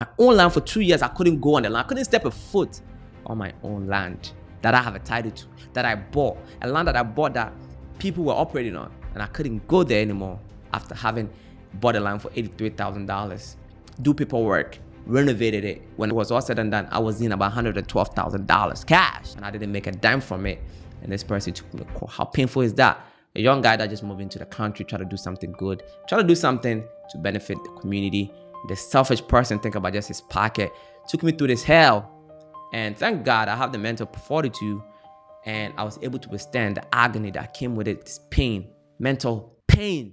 my own land for 2 years. I couldn't go on the land. I couldn't step a foot on my own land that I have a title to, that I bought, a land that I bought that people were operating on, and I couldn't go there anymore after having bought a land for $83,000, do paperwork, renovated it. When it was all said and done, I was in about $112,000 cash, and I didn't make a dime from it. And this person took me to court. How painful is that? A young guy that just moved into the country, try to do something good, try to do something to benefit the community. The selfish person think about just his pocket, took me through this hell. And thank God I have the mental fortitude, and I was able to withstand the agony that came with it, this pain, mental pain.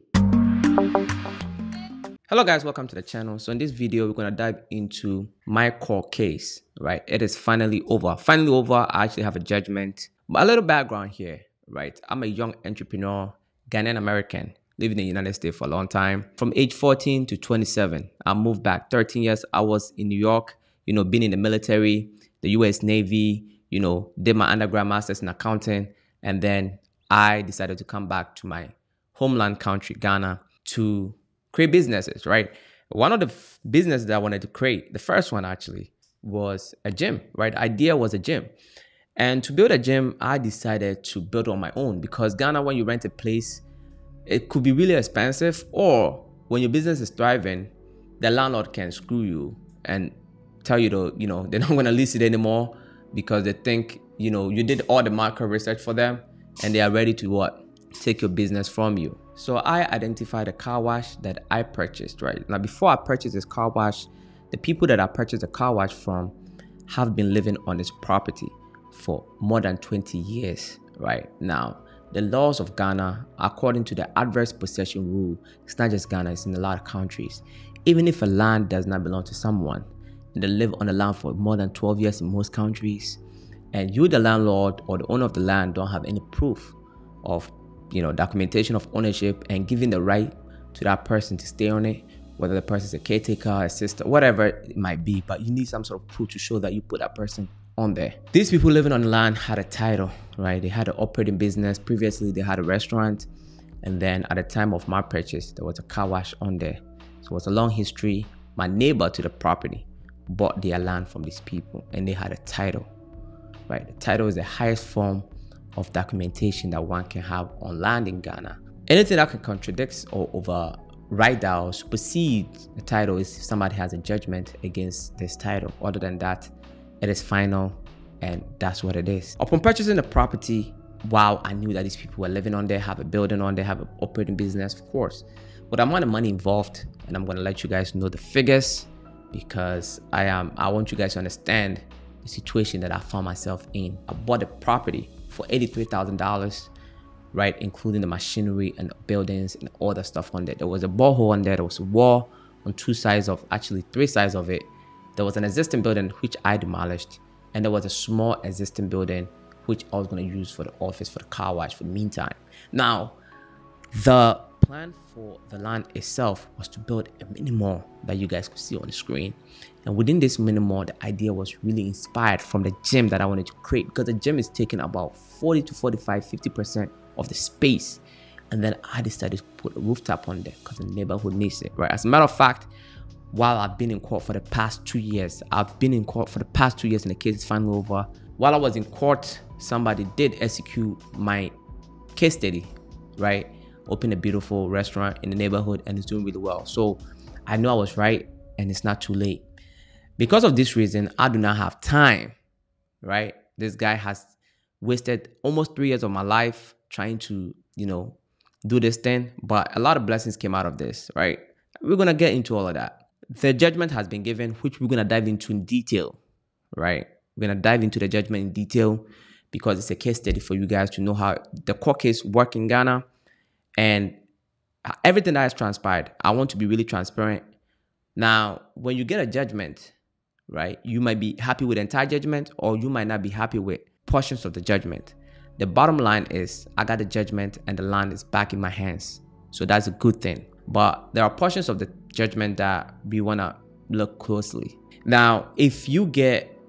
Hello guys, welcome to the channel. So in this video, we're going to dive into my court case, right? It is finally over. Finally over. I actually have a judgment. But a little background here, right? I'm a young entrepreneur, Ghanaian American, living in the United States for a long time. From age 14 to 27, I moved back. 13 years, I was in New York, being in the military, the US Navy, did my undergrad master's in accounting. And then I decided to come back to my homeland country, Ghana, to create businesses, right? One of the businesses that I wanted to create, the first one actually, was a gym, right? The idea was a gym. And to build a gym, I decided to build on my own, because Ghana, when you rent a place, it could be really expensive, or when your business is thriving, the landlord can screw you and tell you to, they're not going to lease it anymore because they think, you did all the market research for them and they are ready to what? Take your business from you. So I identified a car wash that I purchased, right? Now, before I purchased this car wash, the people that I purchased the car wash from have been living on this property for more than 20 years, right? Now, the laws of Ghana, according to the adverse possession rule, it's not just Ghana, it's in a lot of countries. Even if a land does not belong to someone, and they live on the land for more than 12 years in most countries, and you, the landlord or the owner of the land, don't have any proof of, documentation of ownership and giving the right to that person to stay on it, whether the person is a caretaker, a sister, whatever it might be, but you need some sort of proof to show that you put that person on there. These people living on the land had a title, right? They had an operating business. Previously, they had a restaurant. And then at the time of my purchase, there was a car wash on there. So it was a long history. My neighbor to the property bought their land from these people, and they had a title, right? The title is the highest form of documentation that one can have on land in Ghana. Anything that can contradict or override that or supersede the title is if somebody has a judgment against this title. Other than that, it is final, and that's what it is. Upon purchasing the property, wow, I knew that these people were living on there, have a building on there, have an operating business, of course. But the amount of money involved, and I'm going to let you guys know the figures, because I want you guys to understand the situation that I found myself in. I bought the property for $83,000, right, including the machinery and the buildings and all the stuff on there. There was a borehole on there. There was a wall on three sides of it. There was an existing building which I demolished, and there was a small existing building which I was going to use for the office, for the car wash for the meantime. Now, the plan for the land itself was to build a mini mall that you guys could see on the screen. And within this mini mall, the idea was really inspired from the gym that I wanted to create, because the gym is taking about 40 to 45, 50% of the space. And then I decided to put a rooftop on there because the neighborhood needs it, right? As a matter of fact, while I've been in court for the past 2 years, and the case is finally over. While I was in court, somebody did execute my case study, right? Opened a beautiful restaurant in the neighborhood, and it's doing really well. So I know I was right, and it's not too late. Because of this reason, I do not have time, right? This guy has wasted almost 3 years of my life trying to, do this thing. But a lot of blessings came out of this, right? We're going to get into all of that. The judgment has been given, which we're going to dive into in detail, right? We're going to dive into the judgment in detail because it's a case study for you guys to know how the court case works in Ghana and everything that has transpired. I want to be really transparent. Now, when you get a judgment, right, you might be happy with the entire judgment, or you might not be happy with portions of the judgment. The bottom line is I got the judgment and the land is back in my hands. So that's a good thing. But there are portions of the judgment that we want to look closely. Now, if you get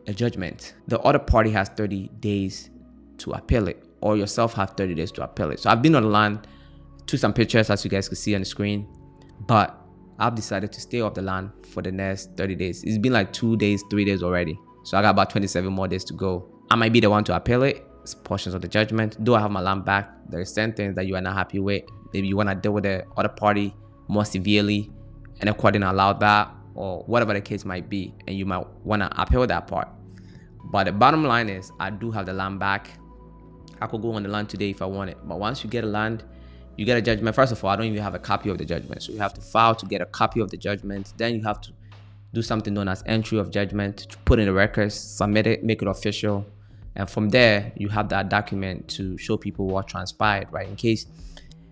a judgment, the other party has 30 days to appeal it, or yourself have 30 days to appeal it. So I've been on the land, took some pictures as you guys can see on the screen, but I've decided to stay off the land for the next 30 days. It's been like 2 days, 3 days already. So I got about 27 more days to go. I might be the one to appeal it, portions of the judgment. Do I have my land back? There are certain things that you are not happy with. Maybe you want to deal with the other party more severely and the court didn't allow that, or whatever the case might be, and you might want to appeal that part. But the bottom line is, I do have the land back. I could go on the land today if I want it. But once you get a land, you get a judgment. First of all, I don't even have a copy of the judgment. So you have to file to get a copy of the judgment. Then you have to do something known as entry of judgment, to put in the records, submit it, make it official. And from there, you have that document to show people what transpired, right? In case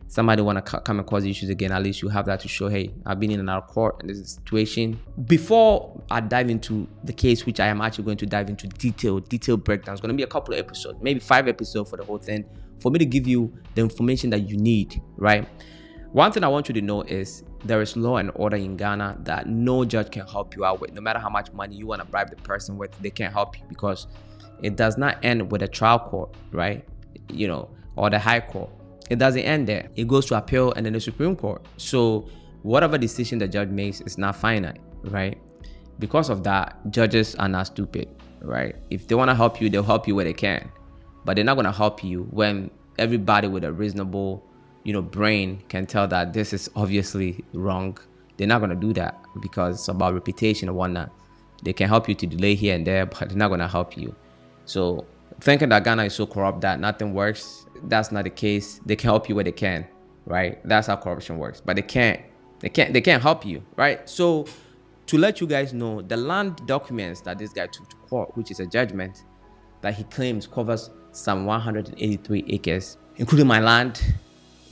somebody want to come and cause issues again, at least you have that to show, hey, I've been in and out of court and this is a situation. Before I dive into the case, which I am actually going to dive into detailed breakdown, it's going to be a couple of episodes, maybe 5 episodes for the whole thing, for me to give you the information that you need, right? One thing I want you to know is there is law and order in Ghana that no judge can help you out with. No matter how much money you want to bribe the person with, they can't help you, because it does not end with a trial court, right? Or the high court. It doesn't end there. It goes to appeal and then the Supreme Court. So whatever decision the judge makes is not finite, right? Because of that, judges are not stupid, right? If they want to help you, they'll help you where they can. But they're not going to help you when everybody with a reasonable, brain can tell that this is obviously wrong. They're not going to do that because it's about reputation and whatnot. They can help you to delay here and there, but they're not going to help you. So thinking that Ghana is so corrupt that nothing works, that's not the case. They can help you where they can, right? That's how corruption works. But they can't help you, right? So to let you guys know, the land documents that this guy took to court, which is a judgment that he claims covers some 183 acres, including my land.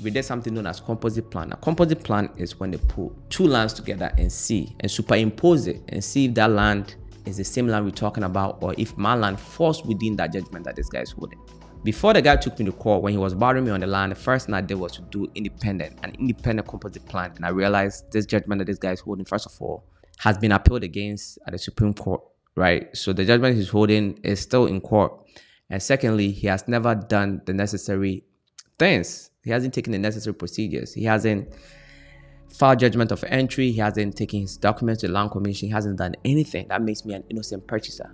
We did something known as composite plan. A composite plan is when they put 2 lands together and superimpose it and see if that land is the same land we're talking about, or if my land falls within that judgment that this guy is holding. Before the guy took me to court, when he was bothering me on the land, the first thing I did was to do an independent composite plan. And I realized this judgment that this guy is holding, first of all, has been appealed against at the Supreme Court, right? So the judgment he's holding is still in court. And secondly, he has never done the necessary things. He hasn't taken the necessary procedures. He hasn't filed judgment of entry. He hasn't taken his documents to the Land Commission. He hasn't done anything. That makes me an innocent purchaser,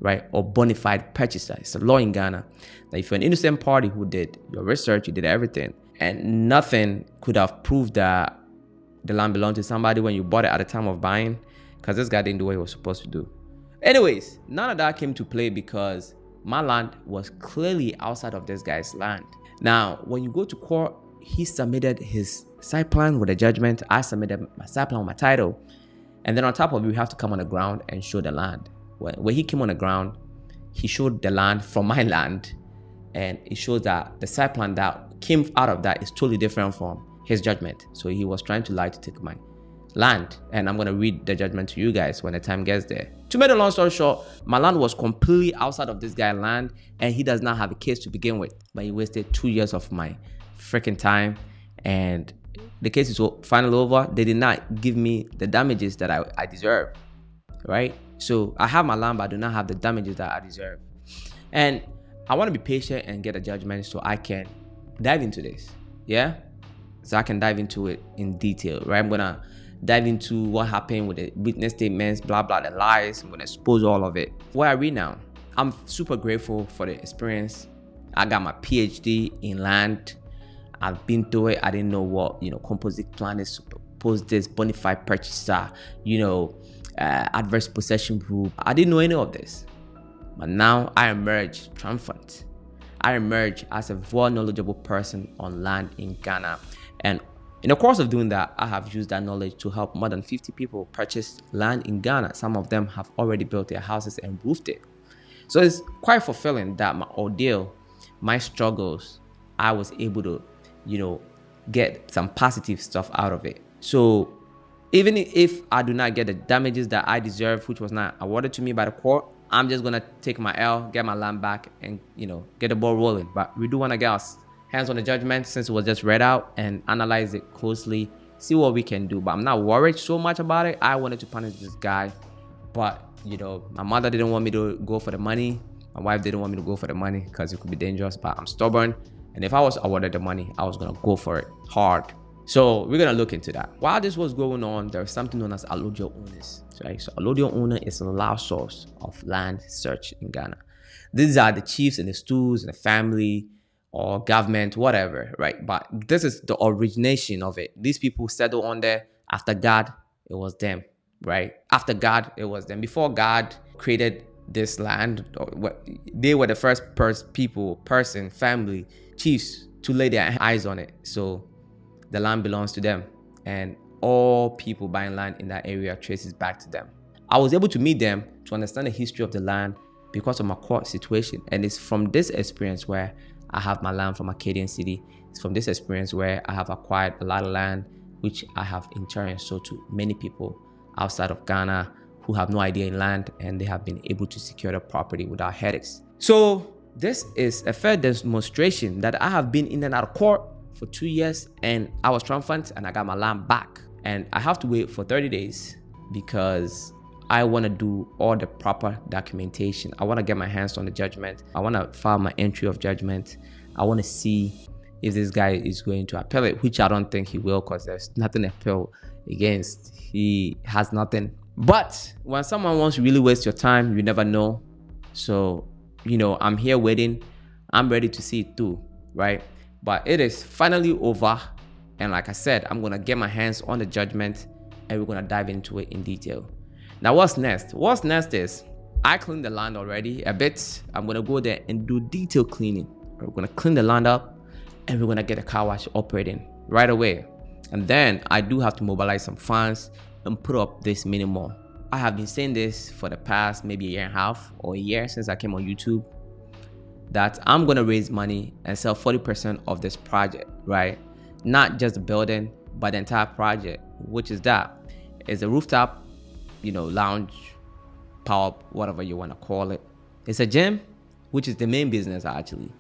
right? Or bona fide purchaser. It's a law in Ghana that if you're an innocent party who did your research, you did everything, and nothing could have proved that the land belonged to somebody when you bought it at the time of buying, because this guy didn't do what he was supposed to do. Anyways, none of that came to play because my land was clearly outside of this guy's land. Now, when you go to court, he submitted his site plan with a judgment. I submitted my site plan with my title. And then on top of it, we have to come on the ground and show the land. When he came on the ground, he showed the land from my land. And it shows that the site plan that came out of that is totally different from his judgment. So he was trying to lie to take my land. And I'm going to read the judgment to you guys when the time gets there. To make a long story short, my land was completely outside of this guy's land, and he does not have a case to begin with. But he wasted 2 years of my freaking time, and the case is finally over. They did not give me the damages that I deserve, right? So I have my land, but I do not have the damages that I deserve. And I want to be patient and get a judgment so I can dive into this, yeah? So I can dive into it in detail, right? I'm going to dive into what happened with the witness statements, blah, blah, the lies. I'm going to expose all of it. Where are we now? I'm super grateful for the experience. I got my PhD in land. I've been through it. I didn't know what, composite plan is, supposed this, bona fide purchaser, adverse possession rule. I didn't know any of this. But now I emerge triumphant. I emerge as a very knowledgeable person on land in Ghana. And in the course of doing that, I have used that knowledge to help more than 50 people purchase land in Ghana. Some of them have already built their houses and roofed it. So it's quite fulfilling that my ordeal, my struggles, I was able to, get some positive stuff out of it. So even if I do not get the damages that I deserve, which was not awarded to me by the court, I'm just going to take my L, get my land back, and, get the ball rolling. But we do want to get our hands on the judgment since it was just read out and analyze it closely, see what we can do. But I'm not worried so much about it. I wanted to punish this guy, but my mother didn't want me to go for the money. My wife didn't want me to go for the money because it could be dangerous, but I'm stubborn. And if I was awarded the money, I was going to go for it hard. So we're gonna look into that. While this was going on, there's something known as allodial owners, right? So allodial owner is a large source of land search in Ghana. These are the chiefs and the stools and the family or government, whatever, right? But this is the origination of it. These people settled on there. After God, it was them, right? After God, it was them. Before God created this land, they were the first family, chiefs to lay their eyes on it. So the land belongs to them, and all people buying land in that area traces back to them. I was able to meet them to understand the history of the land because of my court situation, and it's from this experience where I have my land from Acadian City. It's from this experience where I have acquired a lot of land, which I have in turn sold to many people outside of Ghana who have no idea in land, and they have been able to secure the property without headaches. So this is a fair demonstration that I have been in and out of court for 2 years, and I was triumphant and I got my land back. And I have to wait for 30 days because I want to do all the proper documentation. I want to get my hands on the judgment. I want to file my entry of judgment. I want to see if this guy is going to appeal it, which I don't think he will, because there's nothing to appeal against. He has nothing. But when someone wants to really waste your time, you never know. So, I'm here waiting. I'm ready to see it through, right? But it is finally over. And like I said, I'm going to get my hands on the judgment and we're going to dive into it in detail. Now, what's next? What's next is I cleaned the land already a bit. I'm going to go there and do detail cleaning. We're going to clean the land up and we're going to get a car wash operating right away. And then I do have to mobilize some funds and put up this mini mall. I have been saying this for the past maybe a year and a half or a year since I came on YouTube, that I'm going to raise money and sell 40% of this project, right? Not just the building, but the entire project, which is that. It's a rooftop, lounge, power, whatever you want to call it. It's a gym, which is the main business actually.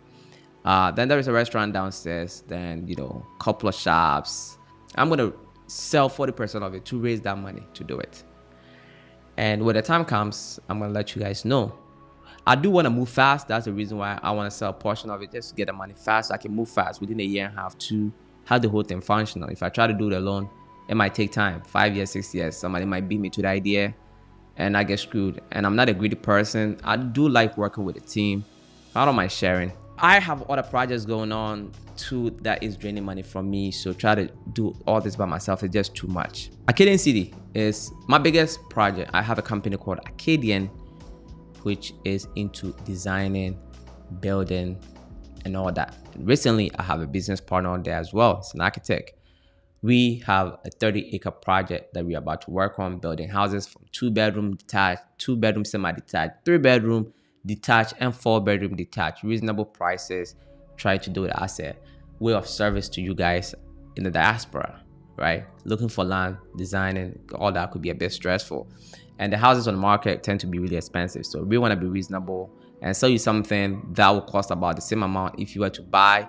Then there is a restaurant downstairs, then, a couple of shops. I'm going to sell 40% of it to raise that money to do it. And when the time comes, I'm going to let you guys know. I do want to move fast. That's the reason why I want to sell a portion of it, just to get the money fast. So I can move fast within a year and a half to have the whole thing functional. If I try to do it alone, it might take time, 5 years, 6 years. Somebody might beat me to the idea and I get screwed. And I'm not a greedy person. I do like working with a team. I don't mind sharing. I have other projects going on too that is draining money from me. So try to do all this by myself is just too much. Acadian City is my biggest project. I have a company called Acadian, which is into designing, building, and all that. And recently, I have a business partner on there as well. It's an architect. We have a 30-acre project that we're about to work on, building houses from 2-bedroom detached, 2-bedroom semi-detached, 3-bedroom detached, and 4-bedroom detached. Reasonable prices. Try to do it as a way of service to you guys in the diaspora, right? Looking for land, designing, all that could be a bit stressful. And the houses on the market tend to be really expensive. So we want to be reasonable and sell you something that will cost about the same amount. If you were to buy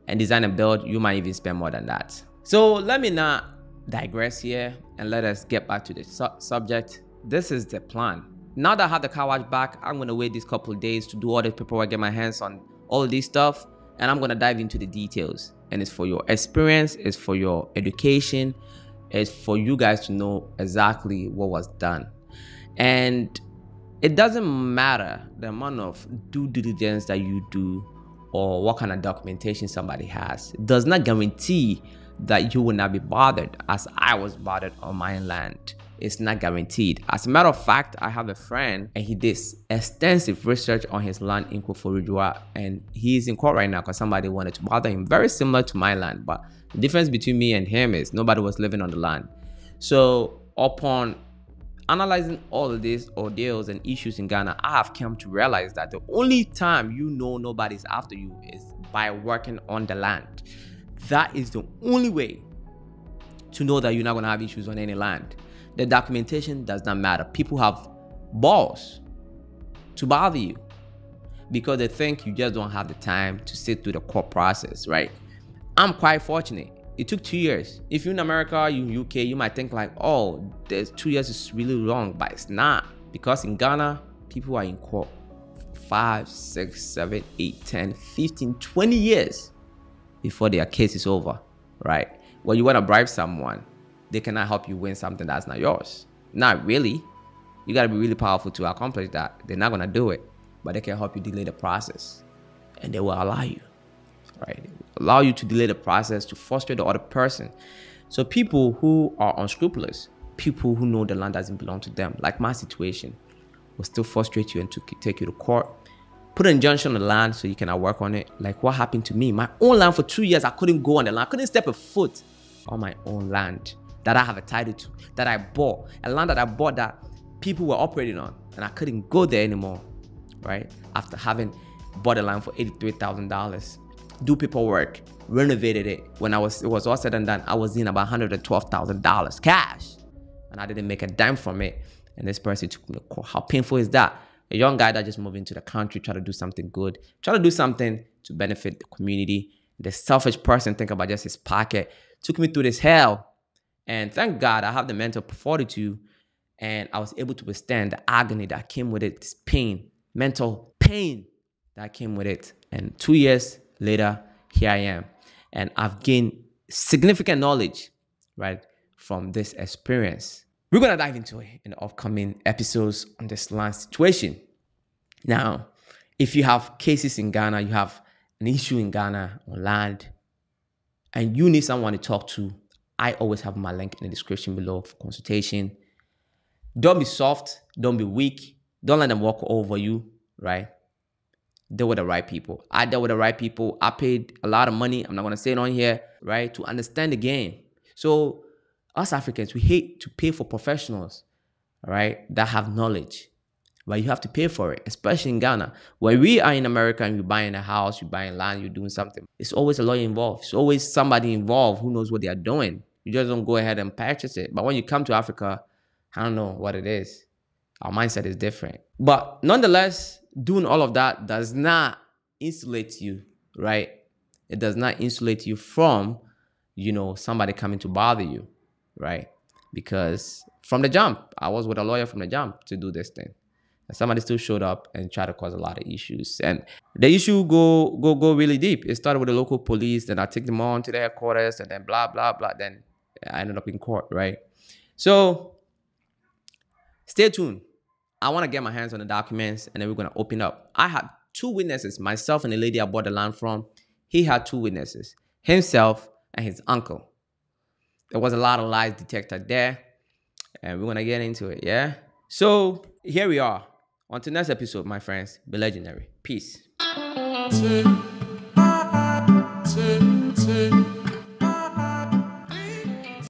and design and build, you might even spend more than that. So let me not digress here and let us get back to the subject. This is the plan. Now that I have the car wash back, I'm going to wait these couple of days to do all the paperwork, get my hands on all of this stuff, and I'm going to dive into the details. And it's for your experience, it's for your education, it's for you guys to know exactly what was done. And it doesn't matter the amount of due diligence that you do or what kind of documentation somebody has. It does not guarantee that you will not be bothered as I was bothered on my land. It's not guaranteed. As a matter of fact, I have a friend and he did extensive research on his land in Koforidua, and he's in court right now because somebody wanted to bother him. Very similar to my land, but the difference between me and him is nobody was living on the land. So upon analyzing all of these ordeals and issues in Ghana, I have come to realize that the only time nobody's after you is by working on the land. That is the only way to know that you're not going to have issues on any land. The documentation does not matter. People have balls to bother you because they think you just don't have the time to sit through the court process, right? I'm quite fortunate. It took 2 years. If you're in America, you're in UK, you might think like, oh, there's 2 years is really long, but it's not. Because in Ghana, people are in court 5, 6, 7, 8, 10, 15, 20 years before their case is over, right? When you want to bribe someone, they cannot help you win something that's not yours. Not really. You got to be really powerful to accomplish that. They're not going to do it, but they can help you delay the process, and they will allow you, right? They will allow you to delay the process to frustrate the other person. So people who are unscrupulous, people who know the land doesn't belong to them, like my situation, will still frustrate you and take you to court, put an injunction on the land so you cannot work on it. Like what happened to me? My own land for 2 years, I couldn't go on the land. I couldn't step a foot on my own land that I have a title to, that I bought, a land that I bought that people were operating on, and I couldn't go there anymore, right? After having bought the land for $83,000, do paperwork, renovated it. When it was all said and done, I was in about $112,000 cash, and I didn't make a dime from it. And this person took me to court. How painful is that? A young guy that just moved into the country, try to do something good, try to do something to benefit the community. The selfish person think about just his pocket. Took me through this hell, and thank God I have the mental fortitude, and I was able to withstand the agony that came with it, this pain, mental pain that came with it. And 2 years later, here I am. And I've gained significant knowledge, right, from this experience. We're going to dive into it in the upcoming episodes on this land situation. Now, if you have cases in Ghana, you have an issue in Ghana on land, and you need someone to talk to, I always have my link in the description below for consultation. Don't be soft. Don't be weak. Don't let them walk over you, right? Deal with the right people. I dealt with the right people. I paid a lot of money. I'm not going to say it on here, right? To understand the game. So us Africans, we hate to pay for professionals, right? That have knowledge. But you have to pay for it, especially in Ghana. When we are in America and you're buying a house, you're buying land, you're doing something, it's always a lawyer involved. It's always somebody involved who knows what they are doing. You just don't go ahead and purchase it. But when you come to Africa, I don't know what it is. Our mindset is different. But nonetheless, doing all of that does not insulate you, right? It does not insulate you from, somebody coming to bother you, right? Because from the jump, I was with a lawyer from the jump to do this thing. And somebody still showed up and tried to cause a lot of issues. And the issue go really deep. It started with the local police, then I took them on to the headquarters, and then blah, blah, blah. Then I ended up in court, right? So stay tuned. I want to get my hands on the documents, and then we're going to open up. I had 2 witnesses, myself and the lady I bought the land from. He had 2 witnesses, himself and his uncle. There was a lot of lies detected there, and we're going to get into it, yeah? So here we are. On to the next episode, my friends. Be legendary. Peace.